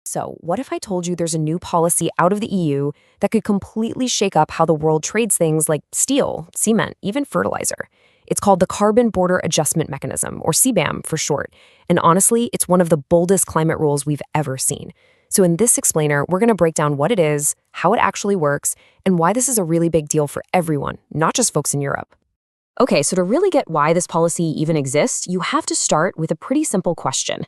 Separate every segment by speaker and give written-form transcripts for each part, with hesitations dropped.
Speaker 1: So, what if I told you there's a new policy out of the EU that could completely shake up how the world trades things like steel, cement, even fertilizer? It's called the Carbon Border Adjustment Mechanism, or CBAM for short. And honestly, it's one of the boldest climate rules we've ever seen. So, in this explainer, we're going to break down what it is, how it actually works, and why this is a really big deal for everyone, not just folks in Europe. Okay, so to really get why this policy even exists, you have to start with a pretty simple question.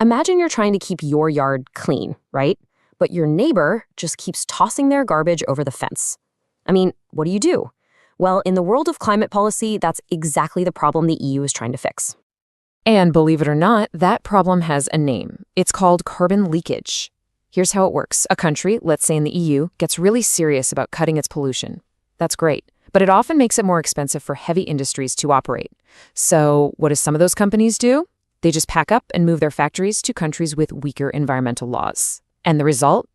Speaker 1: Imagine you're trying to keep your yard clean, right? But your neighbor just keeps tossing their garbage over the fence. I mean, what do? Well, in the world of climate policy, that's exactly the problem the EU is trying to fix. And believe it or not, that problem has a name. It's called carbon leakage. Here's how it works. A country, let's say in the EU, gets really serious about cutting its pollution. That's great, but it often makes it more expensive for heavy industries to operate. So what do some of those companies do? They just pack up and move their factories to countries with weaker environmental laws. And the result?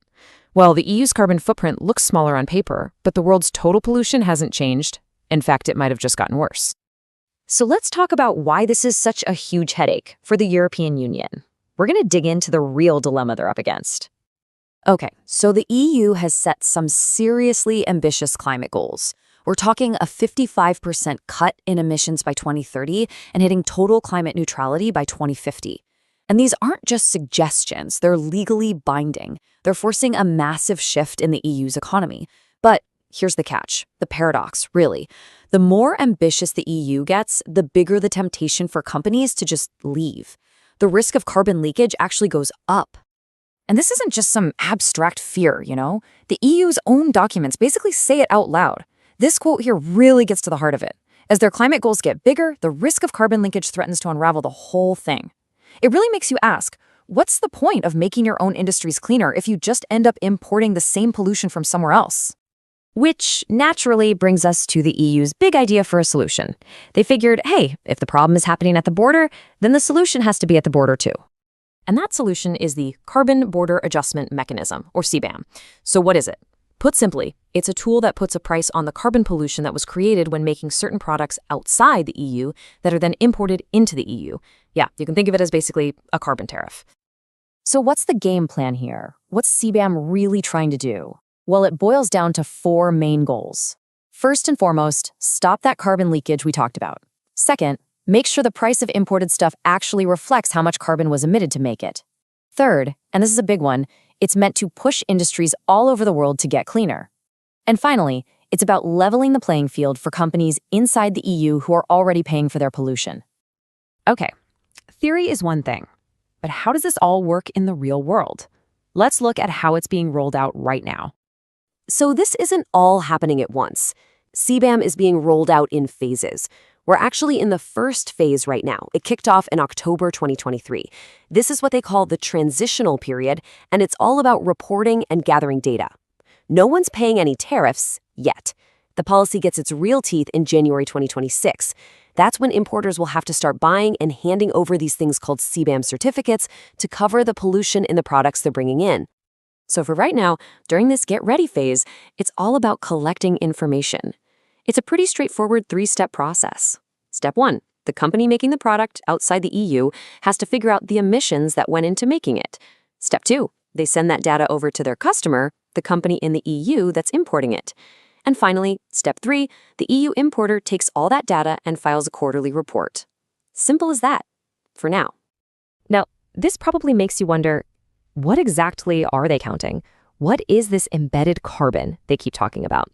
Speaker 1: Well, the EU's carbon footprint looks smaller on paper, but the world's total pollution hasn't changed. In fact, it might have just gotten worse. So let's talk about why this is such a huge headache for the European Union. We're going to dig into the real dilemma they're up against. Okay, so the EU has set some seriously ambitious climate goals. We're talking a 55% cut in emissions by 2030 and hitting total climate neutrality by 2050. And these aren't just suggestions, they're legally binding. They're forcing a massive shift in the EU's economy. But here's the catch, the paradox, really. The more ambitious the EU gets, the bigger the temptation for companies to just leave. The risk of carbon leakage actually goes up. And this isn't just some abstract fear, The EU's own documents basically say it out loud. This quote here really gets to the heart of it. As their climate goals get bigger, the risk of carbon linkage threatens to unravel the whole thing. It really makes you ask, what's the point of making your own industries cleaner if you just end up importing the same pollution from somewhere else? Which naturally brings us to the EU's big idea for a solution. They figured, hey, if the problem is happening at the border, then the solution has to be at the border too. And that solution is the Carbon Border Adjustment Mechanism, or CBAM. So what is it? Put simply, it's a tool that puts a price on the carbon pollution that was created when making certain products outside the EU that are then imported into the EU. Yeah, you can think of it as basically a carbon tariff. So what's the game plan here? What's CBAM really trying to do? Well, it boils down to 4 main goals. First and foremost, stop that carbon leakage we talked about. Second, make sure the price of imported stuff actually reflects how much carbon was emitted to make it. Third, and this is a big one, it's meant to push industries all over the world to get cleaner. And finally, it's about leveling the playing field for companies inside the EU who are already paying for their pollution. Okay, theory is one thing, but how does this all work in the real world? Let's look at how it's being rolled out right now. So this isn't all happening at once. CBAM is being rolled out in phases. We're actually in the first phase right now. It kicked off in October 2023. This is what they call the transitional period, and it's all about reporting and gathering data. No one's paying any tariffs yet. The policy gets its real teeth in January 2026. That's when importers will have to start buying and handing over these things called CBAM certificates to cover the pollution in the products they're bringing in. So for right now, during this get ready phase, it's all about collecting information. It's a pretty straightforward 3-step process. Step 1, the company making the product outside the EU has to figure out the emissions that went into making it. Step 2, they send that data over to their customer, the company in the EU that's importing it. And finally, step 3, the EU importer takes all that data and files a quarterly report. Simple as that, for now. Now, this probably makes you wonder, what exactly are they counting? What is this embedded carbon they keep talking about?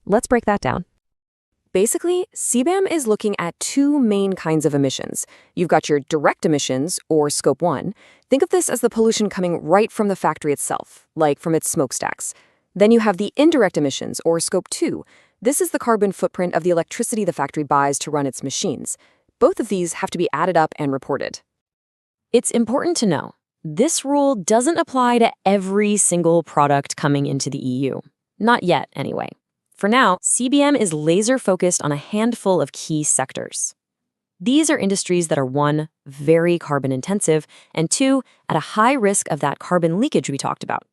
Speaker 1: Let's break that down. Basically, CBAM is looking at 2 main kinds of emissions. You've got your direct emissions, or Scope 1. Think of this as the pollution coming right from the factory itself, like from its smokestacks. Then you have the indirect emissions, or Scope 2. This is the carbon footprint of the electricity the factory buys to run its machines. Both of these have to be added up and reported. It's important to know, this rule doesn't apply to every single product coming into the EU. Not yet, anyway. For now, CBAM is laser-focused on a handful of key sectors. These are industries that are 1, very carbon-intensive, and 2, at a high risk of that carbon leakage we talked about.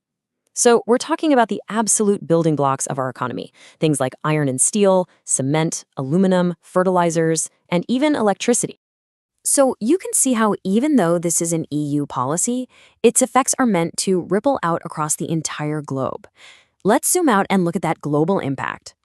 Speaker 1: So we're talking about the absolute building blocks of our economy, things like iron and steel, cement, aluminum, fertilizers, and even electricity.
Speaker 2: So you can see how even though this is an EU policy, its effects are meant to ripple out across the entire globe. Let's zoom out and look at that global impact.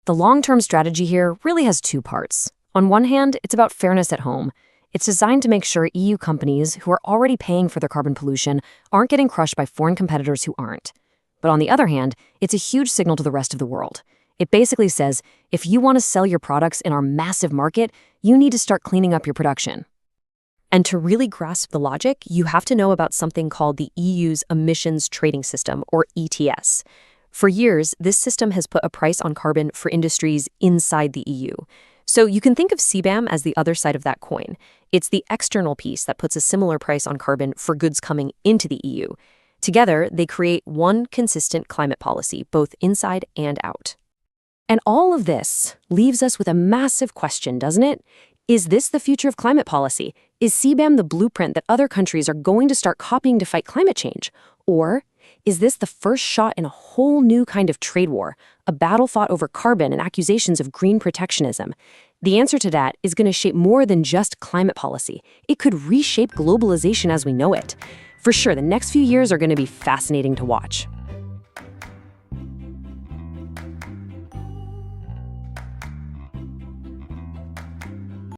Speaker 1: The long-term strategy here really has two parts. On one hand, it's about fairness at home. It's designed to make sure EU companies who are already paying for their carbon pollution aren't getting crushed by foreign competitors who aren't. But on the other hand, it's a huge signal to the rest of the world. It basically says, if you want to sell your products in our massive market, you need to start cleaning up your production. And to really grasp the logic, you have to know about something called the EU's Emissions Trading System, or ETS. For years, this system has put a price on carbon for industries inside the EU. So you can think of CBAM as the other side of that coin. It's the external piece that puts a similar price on carbon for goods coming into the EU. Together, they create one consistent climate policy, both inside and out. And all of this leaves us with a massive question, doesn't it? Is this the future of climate policy? Is CBAM the blueprint that other countries are going to start copying to fight climate change? Or is this the first shot in a whole new kind of trade war, a battle fought over carbon and accusations of green protectionism? The answer to that is going to shape more than just climate policy. It could reshape globalization as we know it. For sure, the next few years are going to be fascinating to watch.